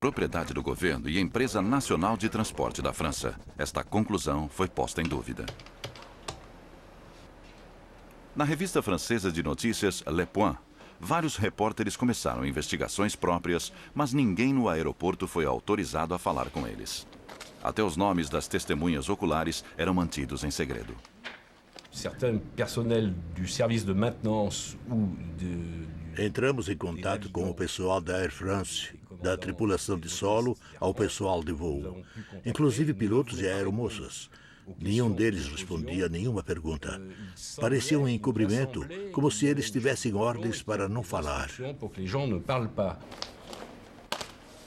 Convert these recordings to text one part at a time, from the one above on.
propriedade do governo e empresa nacional de transporte da França. Esta conclusão foi posta em dúvida. Na revista francesa de notícias Le Point, vários repórteres começaram investigações próprias, mas ninguém no aeroporto foi autorizado a falar com eles. Até os nomes das testemunhas oculares eram mantidos em segredo. Certains personnels du service de maintenance ou Entramos em contato com o pessoal da Air France, da tripulação de solo ao pessoal de voo, inclusive pilotos e aeromoças. Nenhum deles respondia a nenhuma pergunta. Parecia um encobrimento, como se eles tivessem ordens para não falar.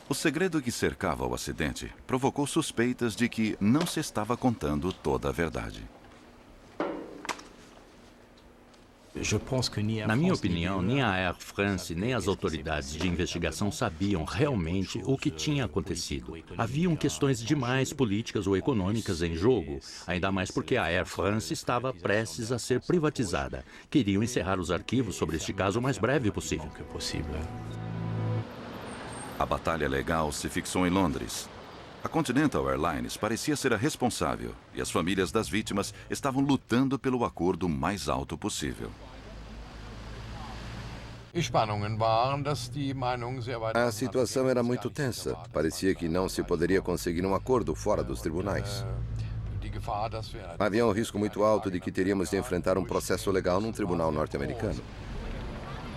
O segredo que cercava o acidente provocou suspeitas de que não se estava contando toda a verdade. Na minha opinião, nem a Air France nem as autoridades de investigação sabiam realmente o que tinha acontecido. Haviam questões demais políticas ou econômicas em jogo, ainda mais porque a Air France estava prestes a ser privatizada. Queriam encerrar os arquivos sobre este caso o mais breve possível. A batalha legal se fixou em Londres. A Continental Airlines parecia ser a responsável e as famílias das vítimas estavam lutando pelo acordo mais alto possível. A situação era muito tensa. Parecia que não se poderia conseguir um acordo fora dos tribunais. Havia um risco muito alto de que teríamos de enfrentar um processo legal num tribunal norte-americano.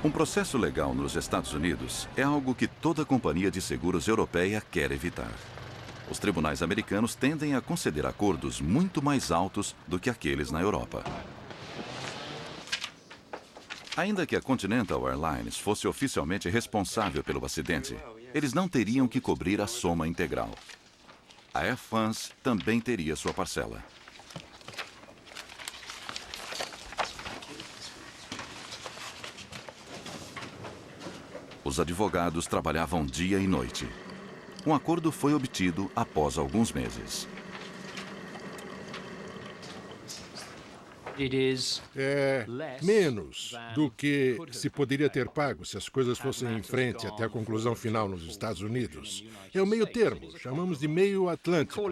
Um processo legal nos Estados Unidos é algo que toda companhia de seguros europeia quer evitar. Os tribunais americanos tendem a conceder acordos muito mais altos do que aqueles na Europa. Ainda que a Continental Airlines fosse oficialmente responsável pelo acidente, eles não teriam que cobrir a soma integral. A Air France também teria sua parcela. Os advogados trabalhavam dia e noite. Um acordo foi obtido após alguns meses. É menos do que se poderia ter pago se as coisas fossem em frente até a conclusão final nos Estados Unidos. É o meio termo, chamamos de meio Atlântico.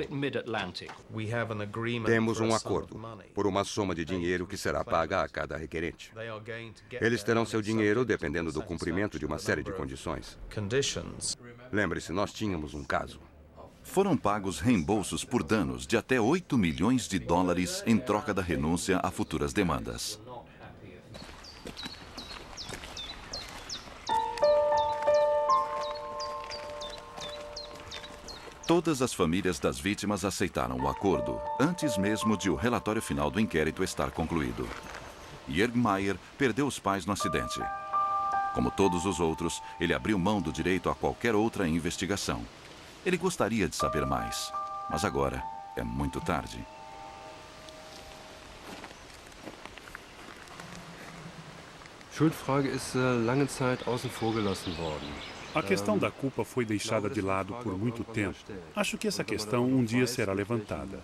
Temos um acordo por uma soma de dinheiro que será paga a cada requerente. Eles terão seu dinheiro dependendo do cumprimento de uma série de condições. Lembre-se, nós tínhamos um caso. Foram pagos reembolsos por danos de até 8 milhões de dólares em troca da renúncia a futuras demandas. Todas as famílias das vítimas aceitaram o acordo, antes mesmo de o relatório final do inquérito estar concluído. Jörg Maier perdeu os pais no acidente. Como todos os outros, ele abriu mão do direito a qualquer outra investigação. Ele gostaria de saber mais, mas agora é muito tarde. Schuldfrage ist lange Zeit außen vor gelassen worden. A questão da culpa foi deixada de lado por muito tempo. Acho que essa questão um dia será levantada.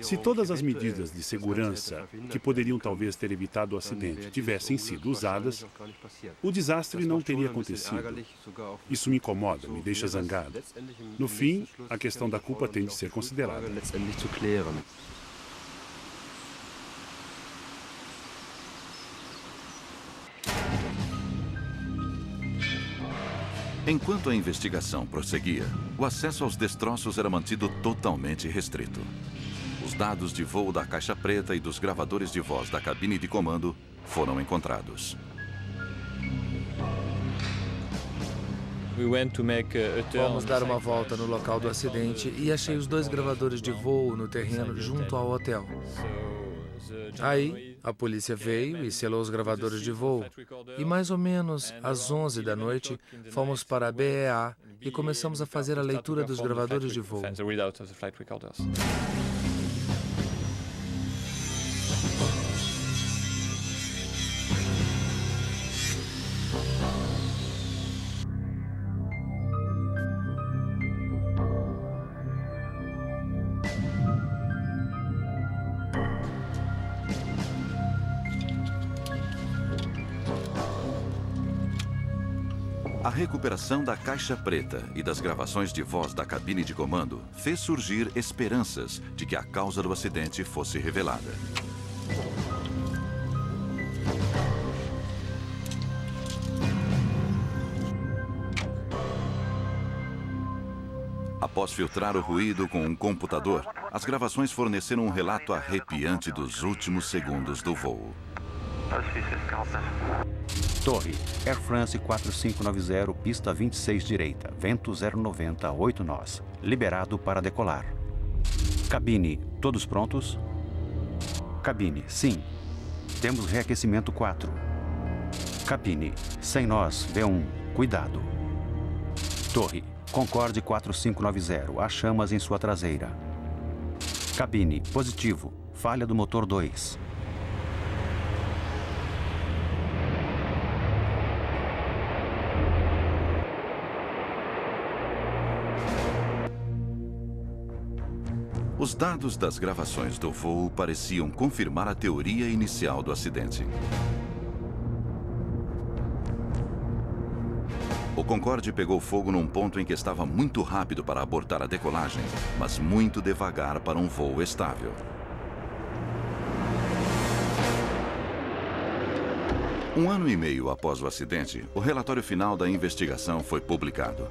Se todas as medidas de segurança que poderiam talvez ter evitado o acidente tivessem sido usadas, o desastre não teria acontecido. Isso me incomoda, me deixa zangado. No fim, a questão da culpa tem de ser considerada. Enquanto a investigação prosseguia, o acesso aos destroços era mantido totalmente restrito. Os dados de voo da caixa preta e dos gravadores de voz da cabine de comando foram encontrados. Fomos dar uma volta no local do acidente e achei os 2 gravadores de voo no terreno junto ao hotel. Aí, a polícia veio e selou os gravadores de voo. E mais ou menos às 11 da noite, fomos para a BEA e começamos a fazer a leitura dos gravadores de voo. A A recuperação da caixa preta e das gravações de voz da cabine de comando fez surgir esperanças de que a causa do acidente fosse revelada. Após filtrar o ruído com um computador, as gravações forneceram um relato arrepiante dos últimos segundos do voo. Torre, Air France 4590, pista 26 direita, vento 090, 8 nós. Liberado para decolar. Cabine, todos prontos? Cabine, sim. Temos reaquecimento 4. Cabine, sem nós, V1, cuidado. Torre, Concorde 4590, há chamas em sua traseira. Cabine, positivo, falha do motor 2. Os dados das gravações do voo pareciam confirmar a teoria inicial do acidente. O Concorde pegou fogo num ponto em que estava muito rápido para abortar a decolagem, mas muito devagar para um voo estável. Um ano e meio após o acidente, o relatório final da investigação foi publicado.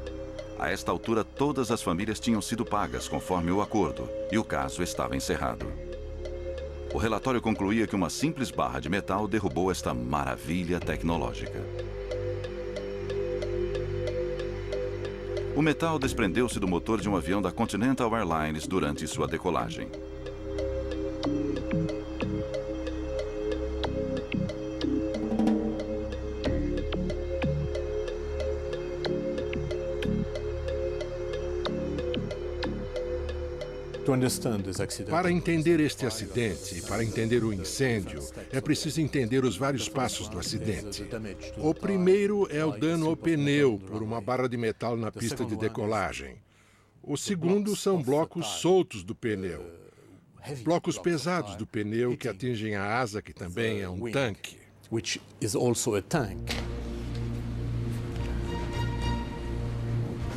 A esta altura, todas as famílias tinham sido pagas conforme o acordo e o caso estava encerrado. O relatório concluía que uma simples barra de metal derrubou esta maravilha tecnológica. O metal desprendeu-se do motor de um avião da Continental Airlines durante sua decolagem. Para entender este acidente e para entender o incêndio, é preciso entender os vários passos do acidente. O primeiro é o dano ao pneu por uma barra de metal na pista de decolagem. O segundo são blocos soltos do pneu. Blocos pesados do pneu que atingem a asa, que também é um tanque.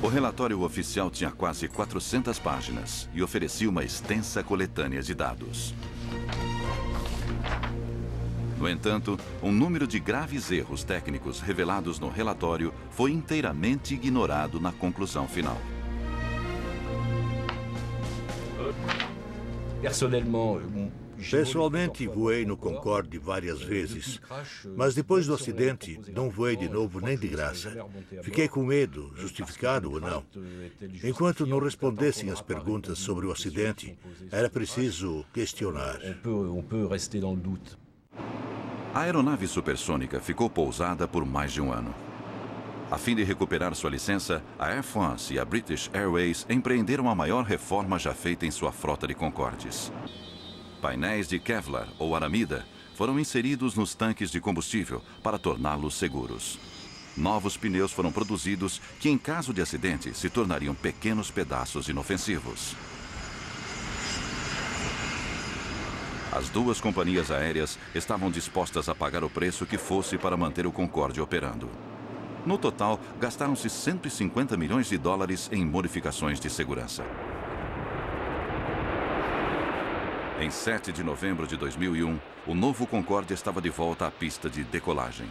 O relatório oficial tinha quase 400 páginas e oferecia uma extensa coletânea de dados. No entanto, um número de graves erros técnicos revelados no relatório foi inteiramente ignorado na conclusão final. Pessoalmente, voei no Concorde várias vezes, mas depois do acidente, não voei de novo nem de graça. Fiquei com medo, justificado ou não. Enquanto não respondessem as perguntas sobre o acidente, era preciso questionar. A aeronave supersônica ficou pousada por mais de um ano. A fim de recuperar sua licença, a Air France e a British Airways empreenderam a maior reforma já feita em sua frota de Concordes. Painéis de Kevlar ou aramida foram inseridos nos tanques de combustível para torná-los seguros. Novos pneus foram produzidos que, em caso de acidente, se tornariam pequenos pedaços inofensivos. As duas companhias aéreas estavam dispostas a pagar o preço que fosse para manter o Concorde operando. No total, gastaram-se 150 milhões de dólares em modificações de segurança. Em 7 de novembro de 2001, o novo Concorde estava de volta à pista de decolagem.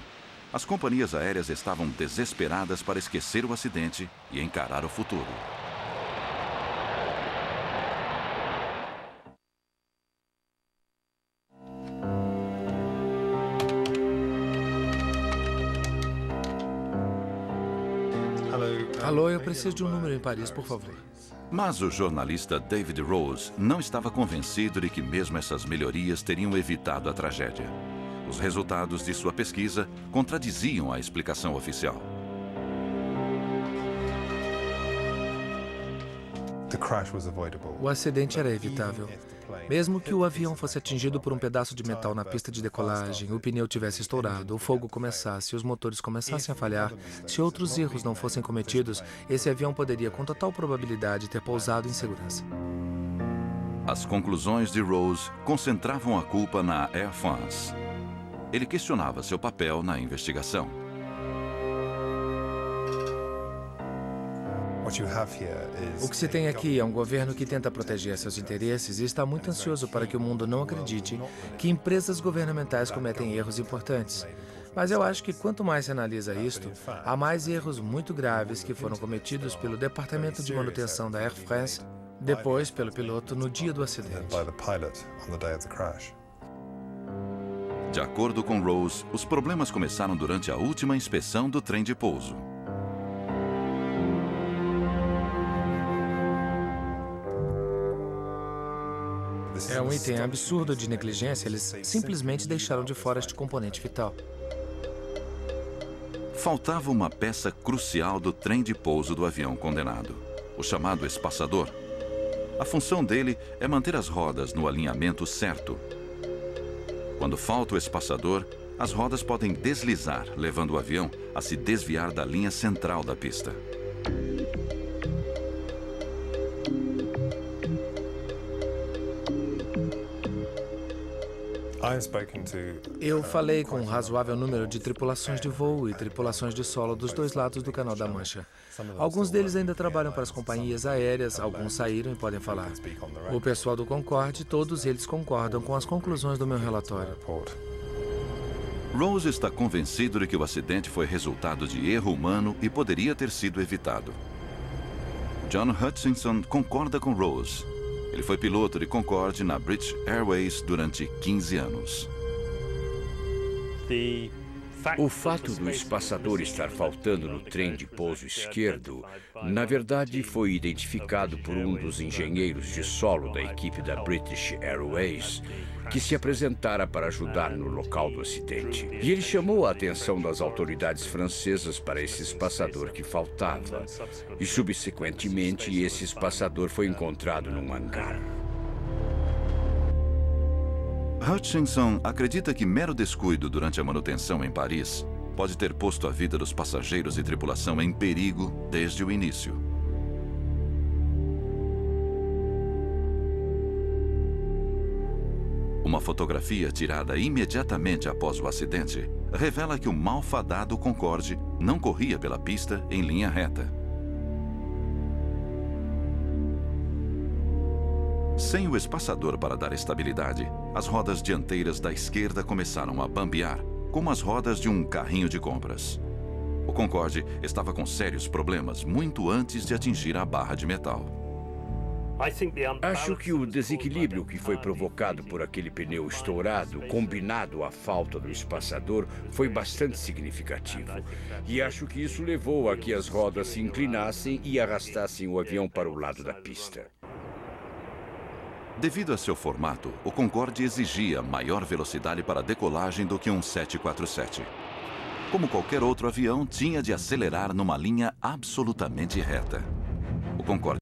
As companhias aéreas estavam desesperadas para esquecer o acidente e encarar o futuro. Alô, eu preciso de um número em Paris, por favor. Mas o jornalista David Rose não estava convencido de que mesmo essas melhorias teriam evitado a tragédia. Os resultados de sua pesquisa contradiziam a explicação oficial. O acidente era evitável. Mesmo que o avião fosse atingido por um pedaço de metal na pista de decolagem, o pneu tivesse estourado, o fogo começasse e os motores começassem a falhar, se outros erros não fossem cometidos, esse avião poderia com total probabilidade ter pousado em segurança. As conclusões de Rose concentravam a culpa na Air France. Ele questionava seu papel na investigação. O que se tem aqui é um governo que tenta proteger seus interesses e está muito ansioso para que o mundo não acredite que empresas governamentais cometem erros importantes. Mas eu acho que quanto mais se analisa isto, há mais erros muito graves que foram cometidos pelo Departamento de Manutenção da Air France, depois pelo piloto no dia do acidente. De acordo com Rose, os problemas começaram durante a última inspeção do trem de pouso. É um item absurdo de negligência, eles simplesmente deixaram de fora este componente vital. Faltava uma peça crucial do trem de pouso do avião condenado, o chamado espaçador. A função dele é manter as rodas no alinhamento certo. Quando falta o espaçador, as rodas podem deslizar, levando o avião a se desviar da linha central da pista. Eu falei com um razoável número de tripulações de voo e tripulações de solo dos dois lados do Canal da Mancha. Alguns deles ainda trabalham para as companhias aéreas, alguns saíram e podem falar. O pessoal do Concorde, todos eles concordam com as conclusões do meu relatório. Rose está convencido de que o acidente foi resultado de erro humano e poderia ter sido evitado. John Hutchinson concorda com Rose. Ele foi piloto de Concorde na British Airways durante 15 anos. O fato do espaçador estar faltando no trem de pouso esquerdo, na verdade, foi identificado por um dos engenheiros de solo da equipe da British Airways, que se apresentara para ajudar no local do acidente. E ele chamou a atenção das autoridades francesas para esse espaçador que faltava. E, subsequentemente, esse espaçador foi encontrado num hangar. Hutchinson acredita que mero descuido durante a manutenção em Paris pode ter posto a vida dos passageiros e tripulação em perigo desde o início. Uma fotografia tirada imediatamente após o acidente revela que o malfadado Concorde não corria pela pista em linha reta. Sem o espaçador para dar estabilidade, as rodas dianteiras da esquerda começaram a bambear, como as rodas de um carrinho de compras. O Concorde estava com sérios problemas muito antes de atingir a barra de metal. Acho que o desequilíbrio que foi provocado por aquele pneu estourado, combinado à falta do espaçador, foi bastante significativo. E acho que isso levou a que as rodas se inclinassem e arrastassem o avião para o lado da pista. Devido a seu formato, o Concorde exigia maior velocidade para a decolagem do que um 747. Como qualquer outro avião, tinha de acelerar numa linha absolutamente reta. O Concorde